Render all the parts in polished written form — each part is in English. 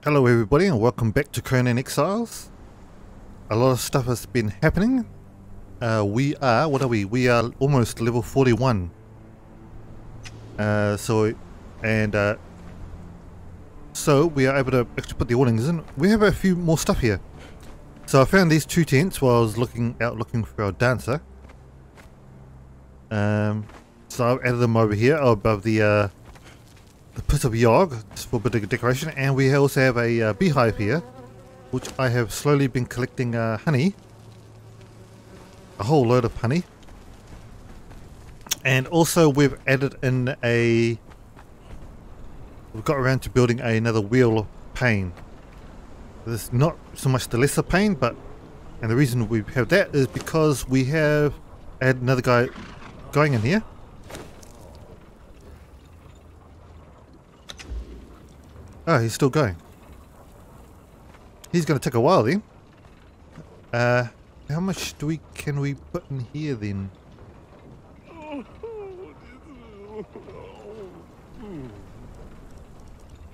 Hello everybody and welcome back to Conan Exiles. A lot of stuff has been happening. What are we? We are almost level 41. So we are able to actually put the awnings in. We have a few more stuff here. So I found these two tents while I was looking for our dancer. So I've added them over here above the pit of Yog, just for a bit of decoration, and we also have a beehive here, which I have slowly been collecting honey, a whole load of honey, and also we've added in we've got around to building another wheel of pain. There's not so much the lesser pain, and the reason we have that is because we have had another guy going in here. Oh, he's still going. He's going to take a while then. How much can we put in here then?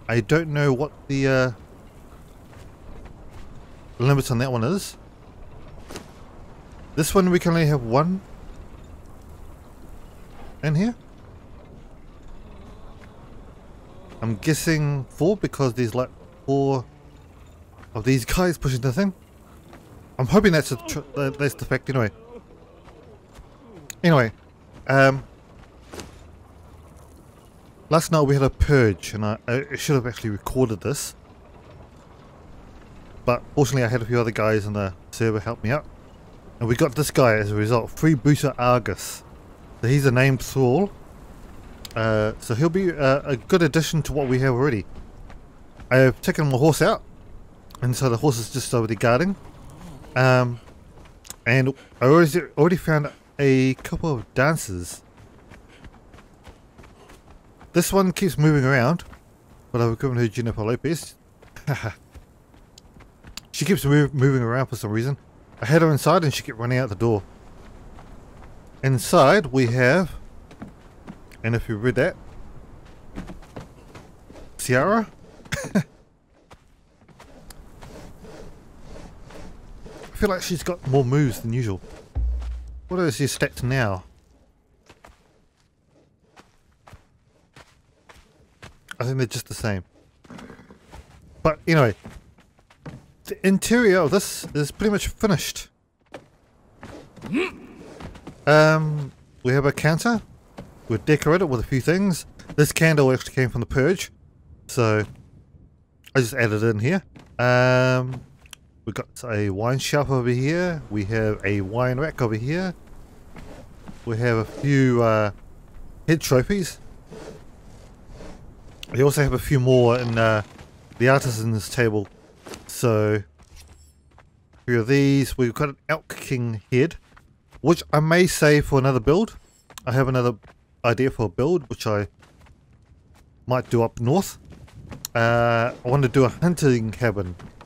I don't know what the limit on that one is. This one we can only have one in here. I'm guessing 4 because there's like 4 of these guys pushing the thing. I'm hoping that's the fact anyway. Last night we had a purge and I should have actually recorded this. But fortunately I had a few other guys in the server help me out. And we got this guy as a result, Freebooter Argus. So he's a named thrall. So he'll be a good addition to what we have already. I have taken my horse out, and so the horse is just over there guarding. And I already found a couple of dancers. This one keeps moving around, but I've given her Jennifer Lopez. She keeps moving around for some reason. I had her inside and she kept running out the door. Inside we have, and if you read that, Ciara. I feel like she's got more moves than usual. What is your stats now? I think they're just the same. But anyway, the interior of this is pretty much finished. We have a counter. We've decorated with a few things. This candle actually came from the purge, so I just added it in here. We've got a wine shelf over here. We have a wine rack over here. We have a few head trophies. We also have a few more in the artisan's table. So, a few of these. We've got an Elk King head, which I may save for another build. I have another idea for a build, which I might do up north. I want to do a hunting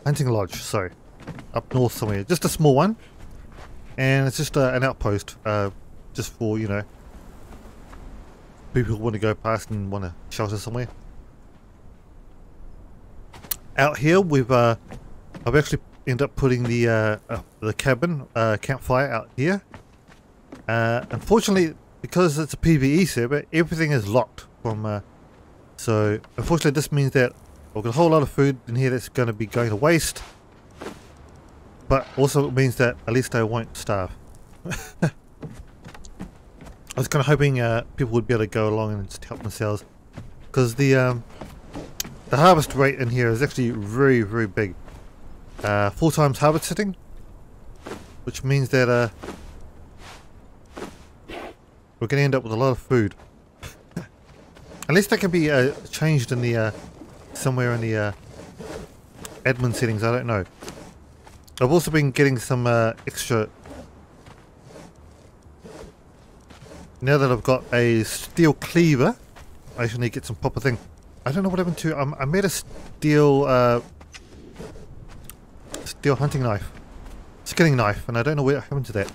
lodge, sorry, up north somewhere. Just a small one, and it's just an outpost, just for, you know, people who want to go past and want to shelter somewhere. Out here, I've actually ended up putting the cabin campfire out here. Unfortunately, because it's a PvE server, everything is locked from. So unfortunately, this means that I've got a whole lot of food in here that's going to be going to waste. But also it means that at least I won't starve. I was kind of hoping people would be able to go along and just help themselves, because the harvest rate in here is actually very, very big. 4 times harvest sitting, which means that we're going to end up with a lot of food. Unless that can be changed in the somewhere in the admin settings, I don't know. I've also been getting some extra. Now that I've got a steel cleaver, I actually need to get some proper thing. I don't know what happened to. I made a steel hunting knife, skinning knife, and I don't know what happened to that.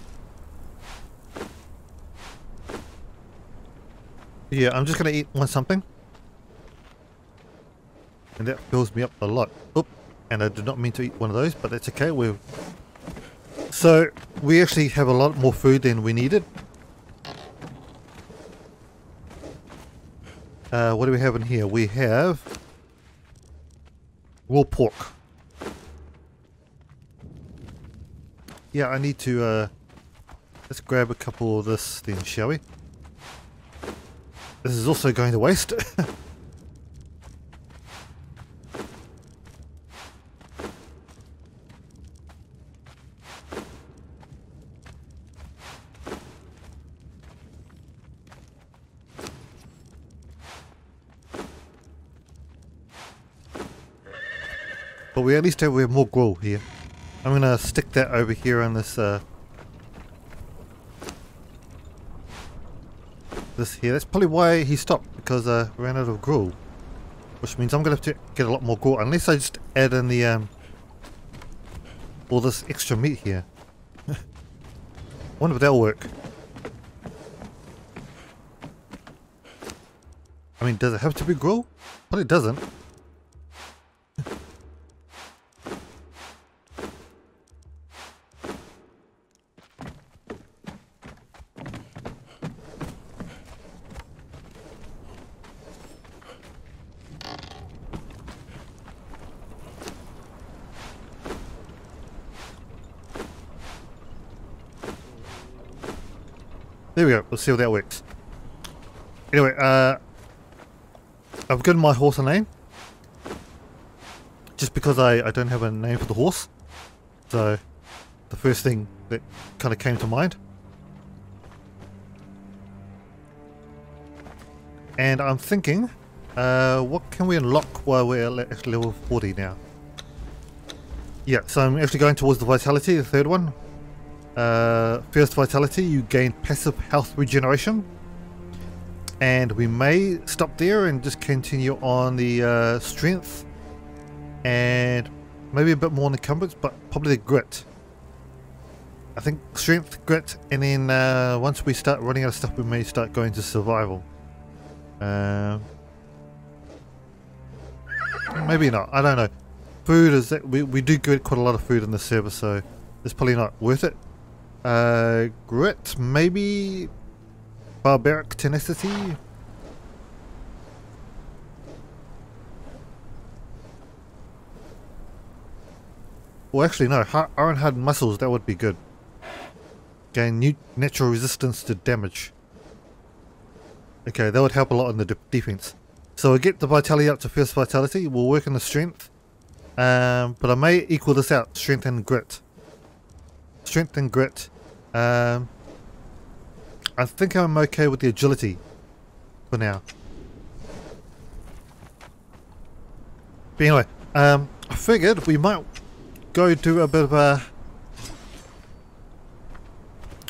Yeah, I'm just gonna eat something. and that fills me up a lot. Oop, and I did not mean to eat one of those, but that's okay. So we actually have a lot more food than we needed. What do we have in here? We have raw pork. Yeah, I need to let's grab a couple of this then, shall we? This is also going to waste. But we at least have more gruel here. I'm gonna stick that over here on this this here. That's probably why he stopped, because I ran out of gruel. Which means I'm gonna have to get a lot more gruel, unless I just add in the all this extra meat here. Wonder if that'll work. I mean, does it have to be gruel? Well, it doesn't. There we go, we'll see how that works. Anyway, I've given my horse a name. Just because I don't have a name for the horse. So, the first thing that kind of came to mind. And I'm thinking, what can we unlock while we're at level 40 now? Yeah, so I'm actually going towards the vitality, the third one. First vitality, you gain passive health regeneration, and we may stop there and just continue on the strength and maybe a bit more on the encumbrance, but probably the grit. I think strength, grit, and then once we start running out of stuff, we may start going to survival. Maybe not, I don't know. Food is that we do get quite a lot of food in the server, so it's probably not worth it. Grit, maybe barbaric tenacity. Well, actually no, iron hardened muscles, that would be good. Gain natural resistance to damage. Okay, that would help a lot in the defense. So we'll get the vitality up to first vitality. We'll work on the strength, but I may equal this out, strength and grit. Strength and grit. I think I'm okay with the agility for now. But anyway, I figured we might go do a bit of a...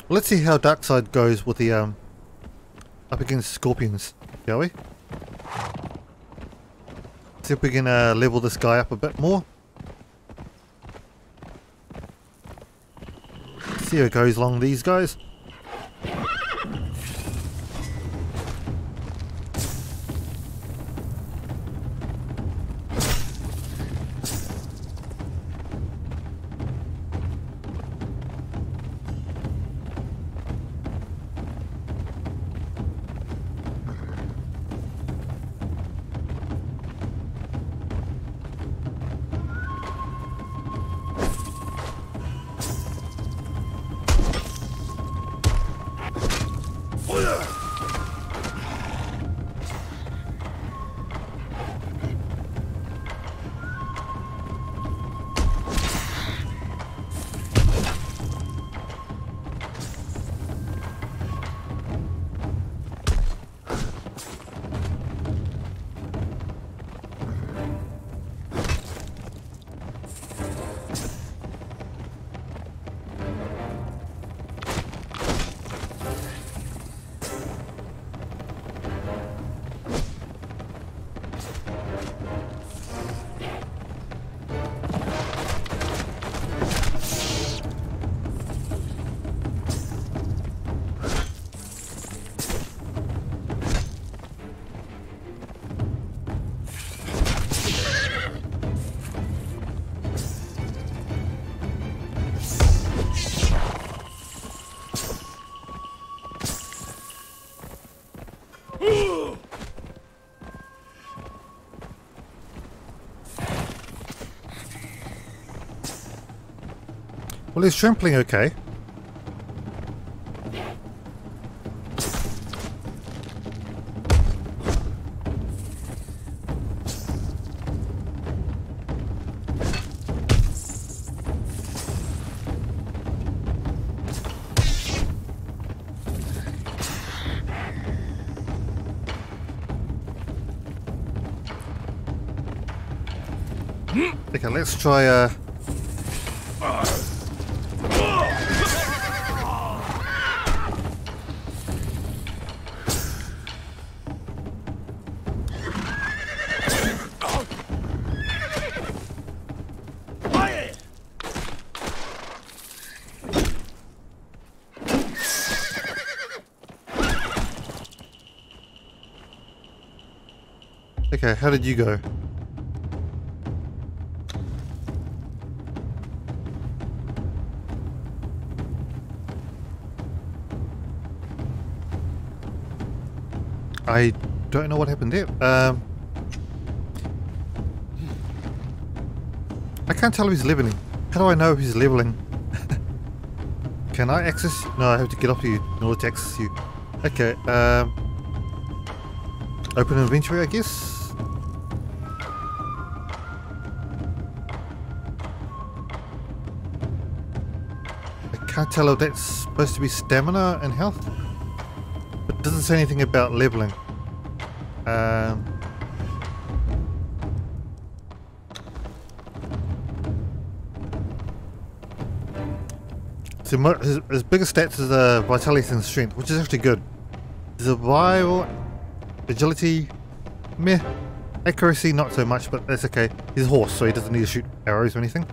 Let's see how Darkside goes with the up against scorpions, shall we? See if we can level this guy up a bit more. See how it goes along these guys. Well, is trampling okay? Okay, let's try okay, how did you go? I don't know what happened there. I can't tell if he's leveling. How do I know if he's leveling? Can I access? No, I have to get off you in order to access you. Okay. Open inventory, I guess. I can't tell if that's supposed to be stamina and health. It doesn't say anything about leveling. So his biggest stats is vitality and strength, which is actually good. Survival, agility, meh. Accuracy, not so much, but that's okay. He's a horse, so he doesn't need to shoot arrows or anything.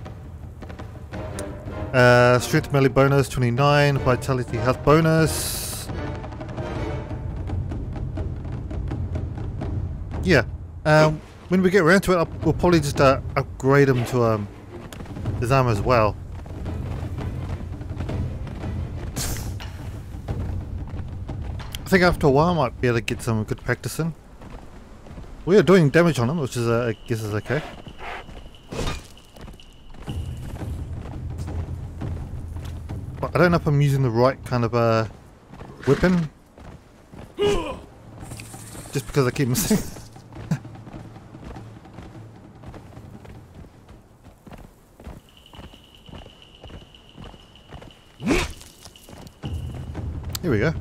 Strength melee bonus 29, vitality health bonus. Yeah, when we get around to it, we'll probably just upgrade him to his armor as well. I think after a while I might be able to get some good practice in. We are doing damage on him, which is I guess is okay. But I don't know if I'm using the right kind of weapon. Just because I keep missing. Here we go.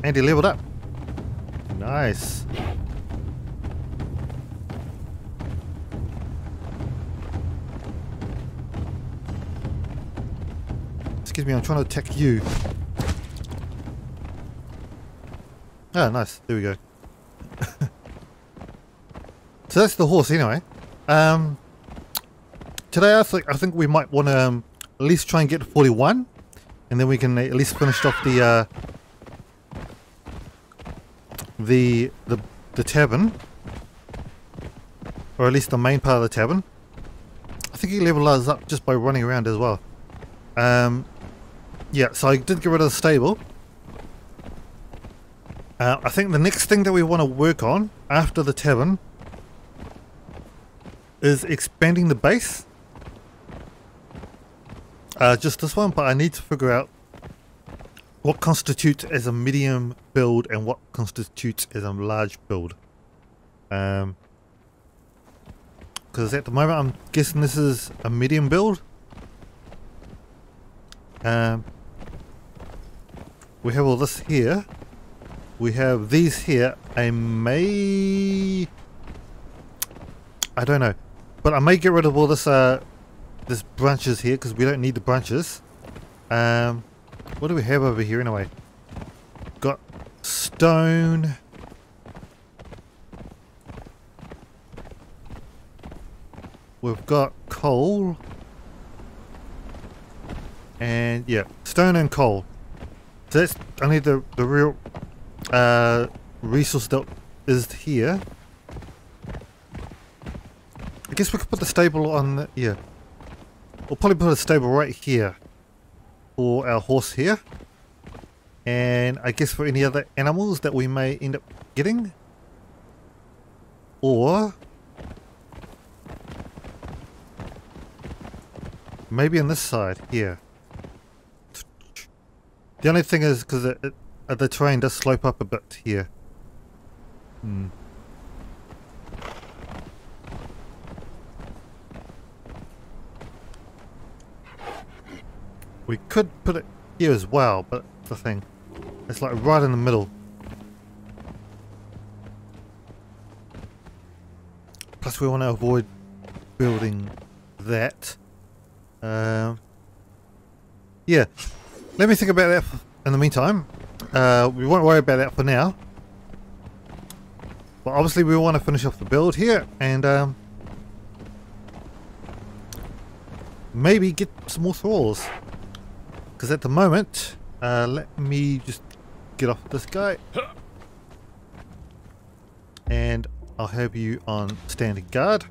And he leveled up. Nice. Excuse me, I'm trying to attack you. Oh, nice. There we go. So that's the horse anyway. Today I think we might want to at least try and get to 41. And then we can at least finish off the tavern, or at least the main part of the tavern. I think he leveled us up just by running around as well. Yeah, so I did get rid of the stable. I think the next thing that we want to work on after the tavern is expanding the base. Just this one, but I need to figure out what constitutes as a medium build and what constitutes as a large build. Because at the moment I'm guessing this is a medium build. We have all this here. We have these here. I don't know, but I may get rid of all this this branches here because we don't need the branches. What do we have over here anyway? Got stone. We've got coal. And yeah, stone and coal. So that's only the real resource that is here. I guess we could put the stable on the, yeah. We'll probably put a stable right here for our horse here. And I guess for any other animals that we may end up getting. Or Maybe on this side here. The only thing is because the terrain does slope up a bit here. We could put it here as well, but the thing, it's like right in the middle. Plus we want to avoid building that. Yeah, let me think about that in the meantime. We won't worry about that for now. But obviously we want to finish off the build here and maybe get some more thralls. Because at the moment, let me just get off this guy. And I'll have you on standing guard.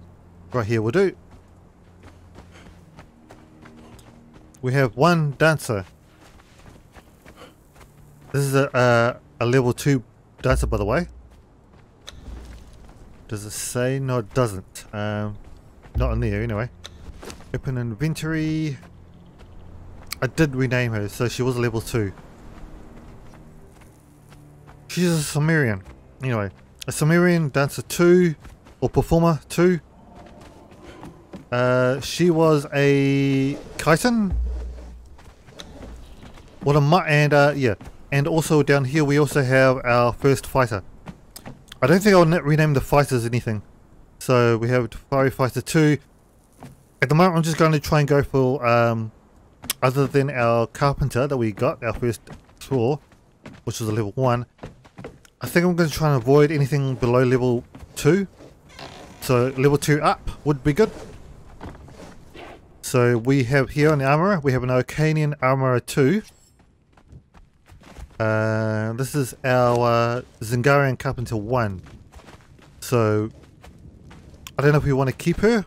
Right here will do. We have one dancer. This is a level 2 dancer, by the way. Does it say? No, it doesn't. Not in there anyway. Open inventory. I did rename her, so she was level 2. She's a Sumerian. Anyway, a Sumerian dancer 2 or performer 2. She was a chitin. What a yeah, and also down here we also have our first fighter. I don't think I'll rename the fighters anything. So we have Tafari Fighter 2. At the moment I'm just going to try and go for other than our carpenter that we got, our first thrall, which was a level 1. I think I'm going to try and avoid anything below level 2. So level 2 up would be good. So we have here on the armourer, we have an Ocanian Armourer 2. This is our Zingarian Carpenter 1. So I don't know if we want to keep her.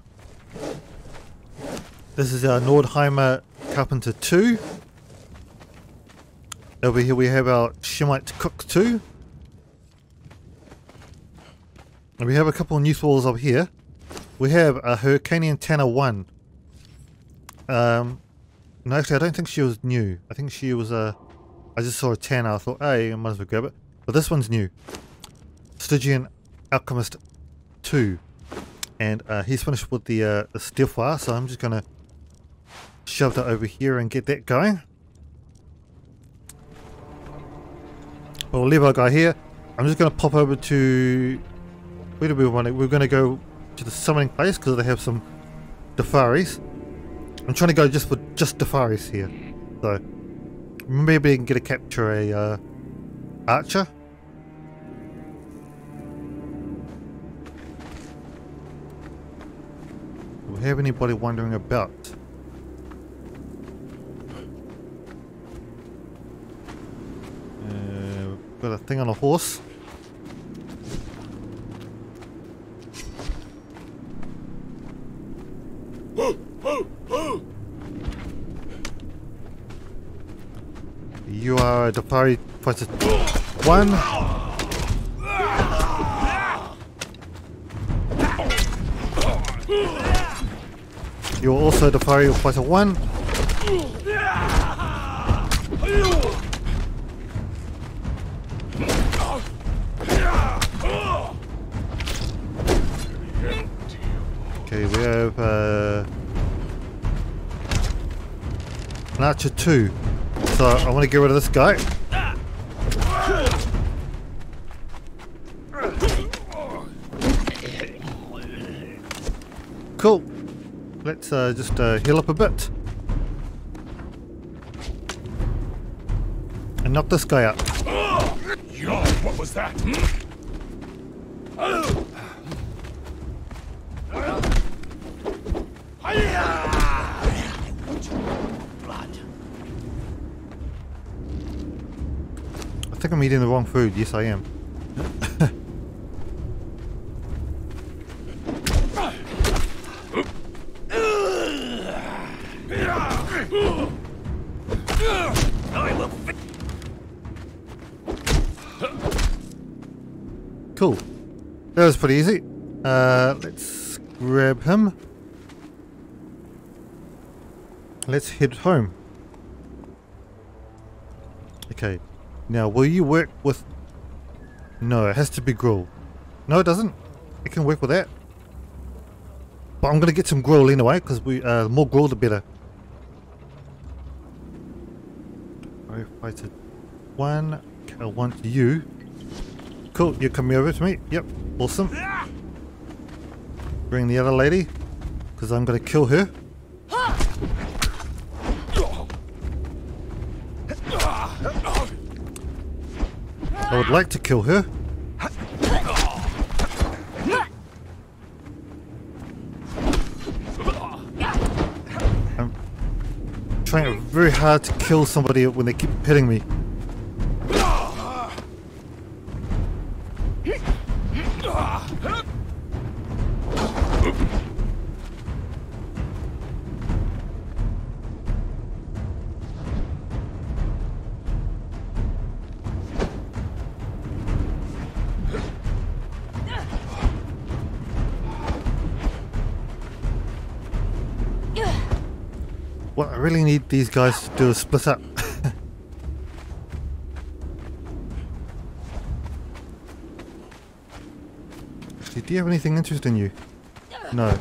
This is our Nordheimer Carpenter 2. Over here we have our Shemite Cook 2. And we have a couple of new thralls over here. We have a Hyrcanian Tanner 1. No, actually I don't think she was new. I think she was I just saw a Tanner, I thought, hey, I might as well grab it. But this one's new. Stygian Alchemist 2. And he's finished with the steel fire, so I'm just going to shove that over here and get that going. We'll leave our guy here. I'm just going to pop over to... Where do we want it? We're going to go to the summoning place because they have some Dafaris. I'm trying to go just for Dafaris here. So maybe I can get a capture a archer. Do we have anybody wandering about? Got a thing on a horse. You are a Dafari Fighter 1. You're also Dafari Fighter 1. Okay, we have an Archer 2. So I want to get rid of this guy. Cool. Let's just heal up a bit. And knock this guy out. Yo, what was that? I think I'm eating the wrong food. Yes, I am. Cool. That was pretty easy. Let's grab him. Let's head home. Okay. Now, will you work with... No, it has to be gruel. No, it doesn't. It can work with that. But I'm going to get some gruel anyway, because the more gruel the better. Firefighter 1. Okay, I want you. Cool, you're coming over to me. Yep, awesome. Bring the other lady, because I'm going to kill her. I would like to kill her. I'm trying very hard to kill somebody when they keep hitting me. What I really need these guys to do is split up. Actually, do you have anything interesting in you? No.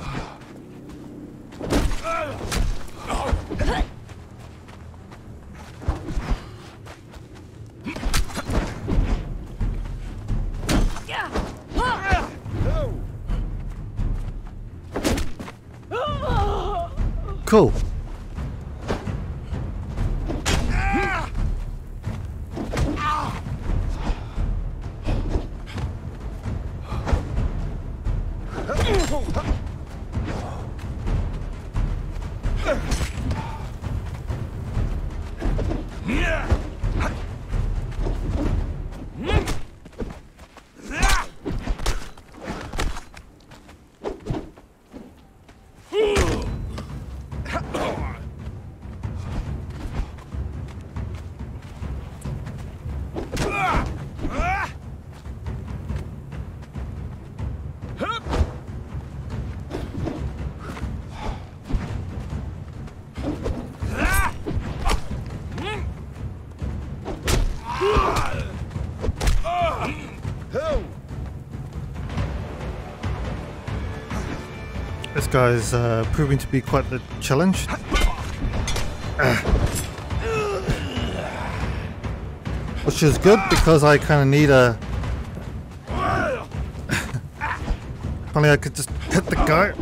Cool. This guy's proving to be quite the challenge. Which is good because I kind of need a... If only I could just hit the guy.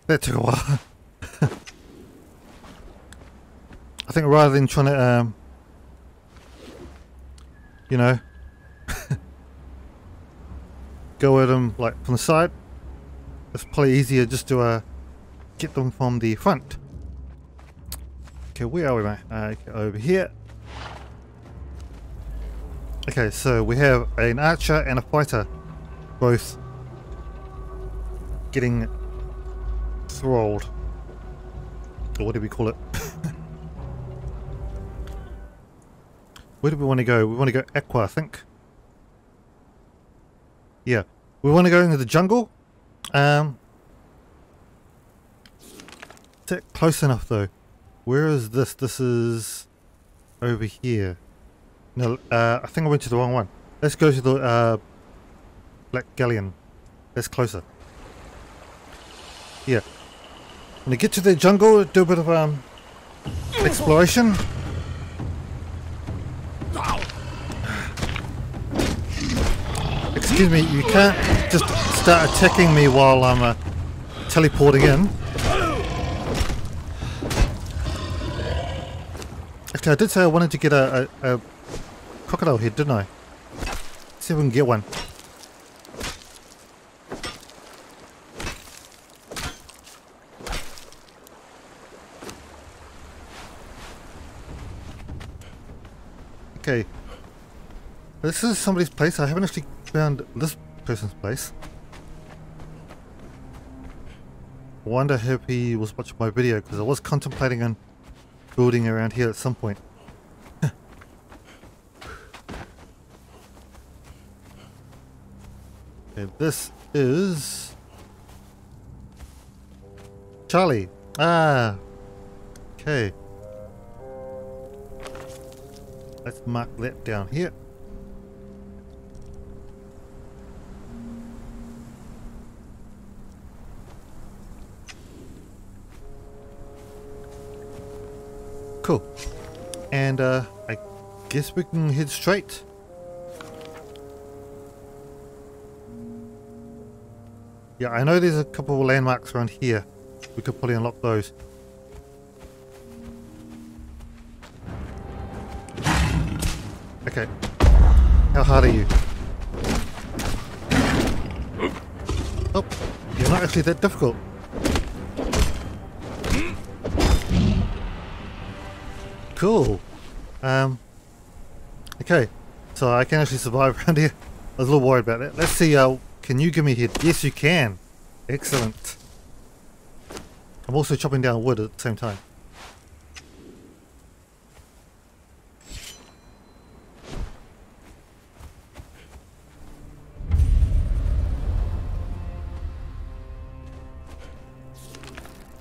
That took a while. I think rather than trying to, you know, go at them like from the side, it's probably easier just to get them from the front. Okay, where are we, mate? Okay, over here. Okay, so we have an archer and a fighter, both getting thralled, or what do we call it? Where do we want to go? We want to go aqua, I think. Yeah, we want to go into the jungle. Is that close enough though? Where is this? This is over here. No, I think I went to the wrong one. Let's go to the Black Galleon. That's closer. Yeah. When I get to the jungle, do a bit of exploration. Excuse me, you can't just start attacking me while I'm teleporting in. Actually, I did say I wanted to get a crocodile head, didn't I? Let's see if we can get one. Okay, this is somebody's place. I haven't actually found this person's place. wonder if he was watching my video, because I was contemplating on building around here at some point. Okay, this is Charlie. Ah, okay. Let's mark that down here. Cool. And I guess we can head straight. Yeah, I know there's a couple of landmarks around here. We could probably unlock those. Okay. How hard are you? Oh, you're not actually that difficult. Cool. Okay. So I can actually survive around here. I was a little worried about that. Let's see, can you give me a hit? Yes, you can. Excellent. I'm also chopping down wood at the same time.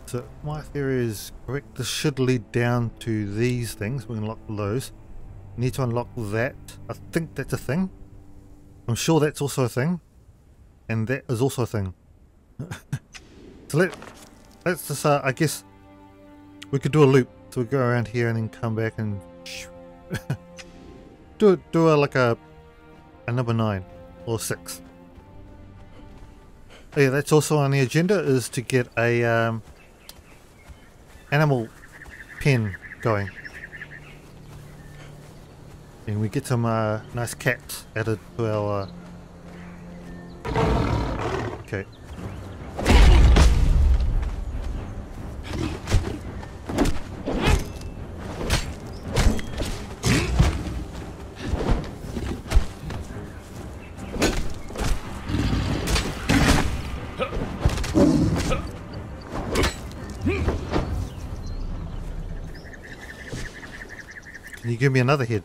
So my theory is correct. This should lead down to these things. We can unlock those. Need to unlock that. I think that's a thing. I'm sure that's also a thing. And that is also a thing. So let's just, I guess we could do a loop. So we go around here and then come back and do like a number 9 or 6. Oh yeah, that's also on the agenda, is to get a animal pen going. And we get some nice cats added to our okay. Can you give me another head?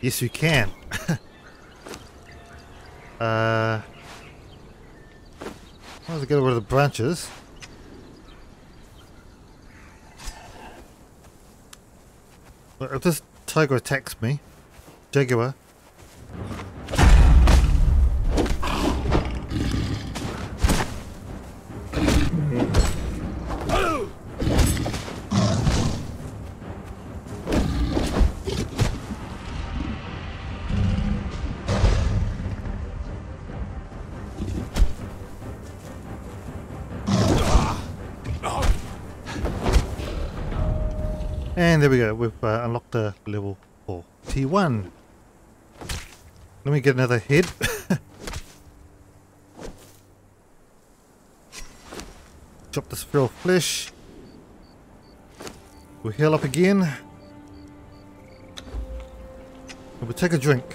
Yes, you can. I'll have to get rid of the branches. But if this tiger attacks me, jaguar. And there we go, we've unlocked the level 4. T1. Let me get another head. Chop this feral flesh. We'll heal up again. And we'll take a drink.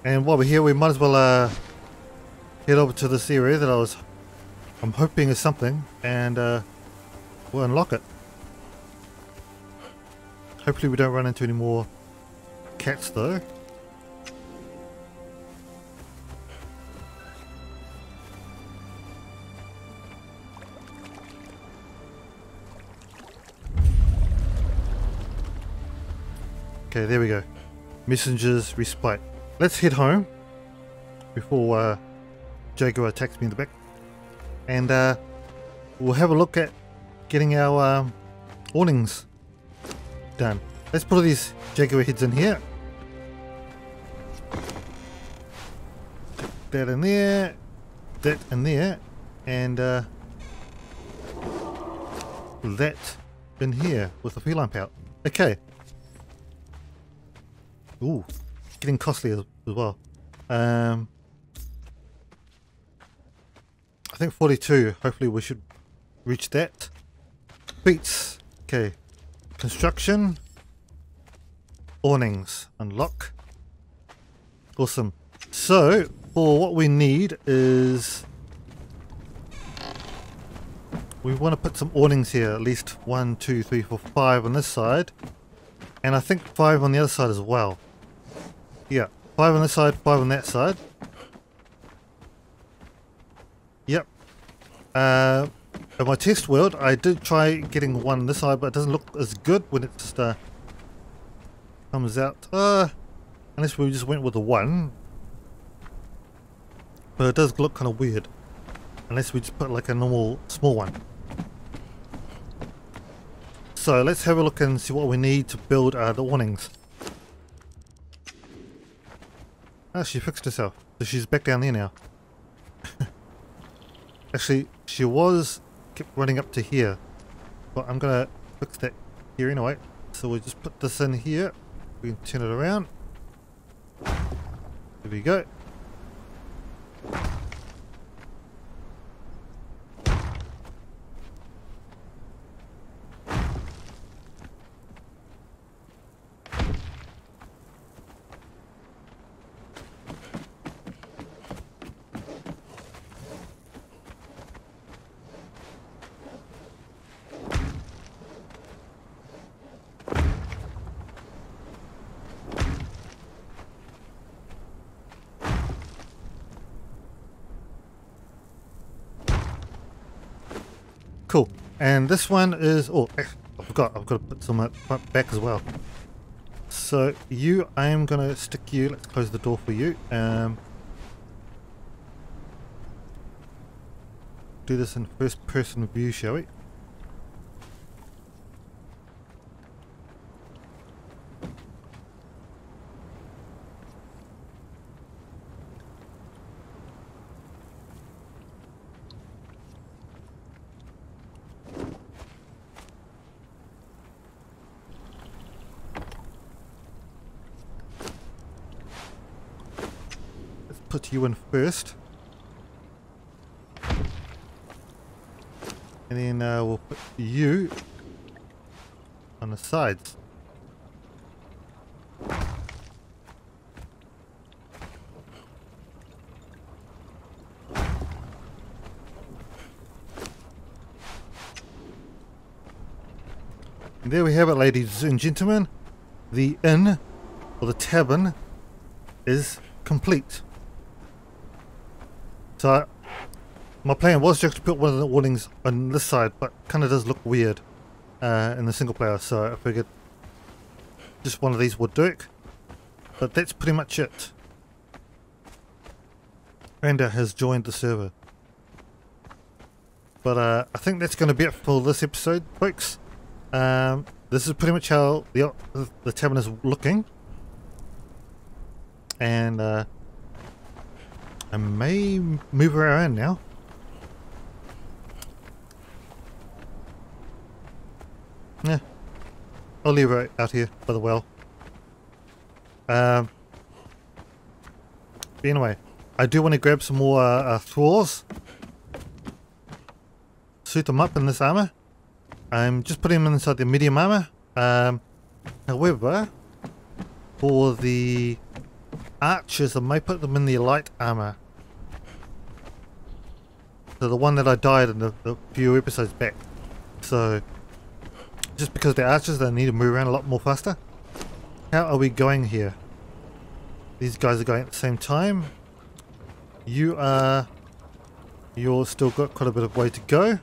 And while we're here, we might as well head over to this area that I'm hoping is something, and we'll unlock it. Hopefully we don't run into any more cats though. Okay, there we go. Messengers respite. Let's head home before Jaguar attacks me in the back. And we'll have a look at getting our awnings done. Let's put all these jaguar heads in here. That in there, that in there, and that in here with the feline pout. Okay. Ooh, getting costly as well. I think 42. Hopefully we should reach that. Beats. Okay. Construction. Awnings. Unlock. Awesome. So, for what we need is we want to put some awnings here, at least 1, 2, 3, 4, 5 on this side, and I think 5 on the other side as well. Yeah, 5 on this side, 5 on that side. Yep. In my test world, I did try getting one on this side, but it doesn't look as good when it just comes out. Unless we just went with the 1. But it does look kind of weird. Unless we just put like a normal small one. So let's have a look and see what we need to build the awnings. Oh, she fixed herself. So she's back down there now. Actually, she kept running up to here. But I'm going to fix that here anyway. So we'll just put this in here. We can turn it around. There we go. Cool. And this one is, oh, I forgot, I've got to put some front back as well. So you, I am going to stick you, let's close the door for you. Do this in first person view, shall we? Put you in first, and then we'll put you on the sides. And there we have it, ladies and gentlemen. The inn, or the tavern, is complete. So, my plan was just to put one of the awnings on this side, but kind of does look weird in the single player, so I figured just one of these would do it. But that's pretty much it. Randa has joined the server. But I think that's going to be it for this episode, folks. This is pretty much how the tavern is looking. And I may move her around now. Yeah, I'll leave her out here by the well. But anyway, I do want to grab some more thralls. Suit them up in this armor. I'm just putting them inside the medium armor. However, for the archers, I may put them in the light armor. So the one that I died in the few episodes back. So just because they're archers, they need to move around a lot more faster. How are we going here? These guys are going at the same time. You're still got quite a bit of way to go.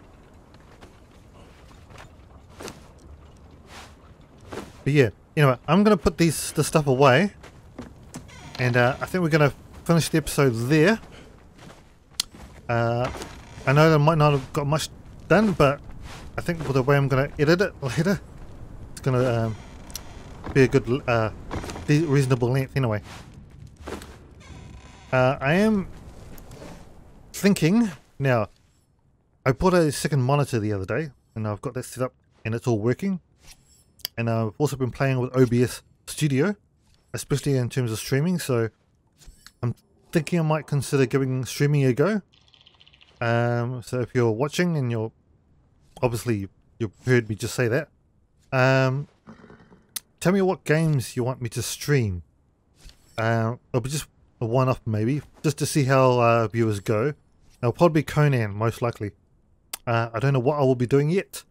But yeah, anyway, I'm gonna put the stuff away. And I think we're going to finish the episode there. I know I might not have got much done, but I think with the way I'm going to edit it later, it's going to be a good, reasonable length anyway. I am thinking, now, I bought a second monitor the other day, and I've got that set up, and it's all working. And I've also been playing with OBS Studio, especially in terms of streaming, so I'm thinking I might consider giving streaming a go. So if you're watching and you've heard me just say that, tell me what games you want me to stream. It'll be just a one-off maybe, just to see how viewers go. It'll probably be Conan, most likely. I don't know what I will be doing yet.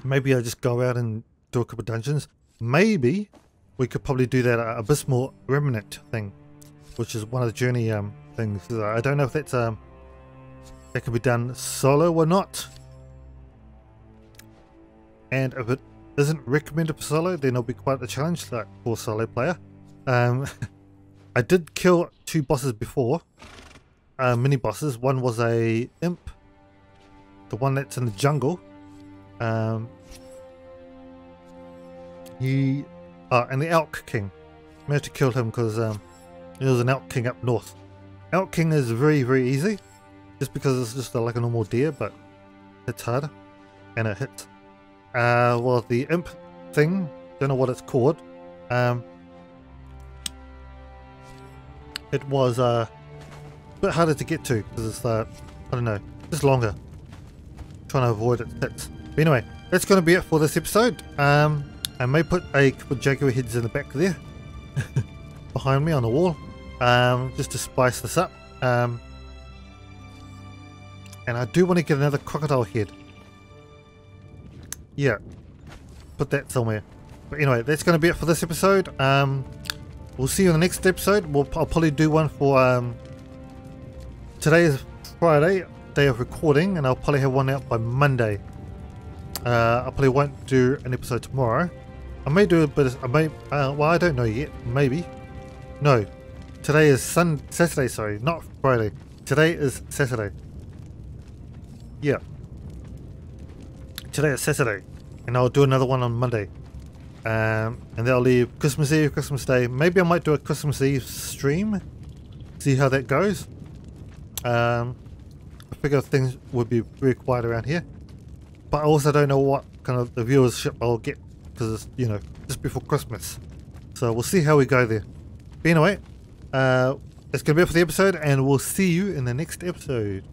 Maybe I'll just go out and do a couple of dungeons. Maybe we could probably do that Abysmal Remnant thing, which is one of the journey things. I don't know if that's that can be done solo or not. And if it isn't recommended for solo, then it'll be quite a challenge, like for a solo player. I did kill 2 bosses before, mini bosses. One was a imp, the one that's in the jungle. And the Elk King. Managed to kill him because there was an Elk King up north. Elk King is very, very easy, just because it's just like a normal deer, but it's harder, and it hits. Well, the imp thing, don't know what it's called. It was a bit harder to get to because it's I don't know, just longer. Trying to avoid its hits. But anyway, that's going to be it for this episode. I may put a couple of jaguar heads in the back there, behind me on the wall, just to spice this up. And I do want to get another crocodile head. Yeah, put that somewhere. But anyway, that's going to be it for this episode. We'll see you in the next episode. I'll probably do one for today is Friday, day of recording, and I'll probably have one out by Monday. I probably won't do an episode tomorrow. I may do a bit of, well, I don't know yet. Maybe. No, today is Saturday. Sorry, not Friday. Today is Saturday. Yeah. Today is Saturday, and I'll do another one on Monday, and then I'll leave Christmas Eve, Christmas Day. Maybe I might do a Christmas Eve stream, see how that goes. I figure things would be very quiet around here, but I also don't know what kind of the viewership I'll get because it's, you know, just before Christmas, so we'll see how we go there. But anyway, that's gonna be it for the episode, and we'll see you in the next episode.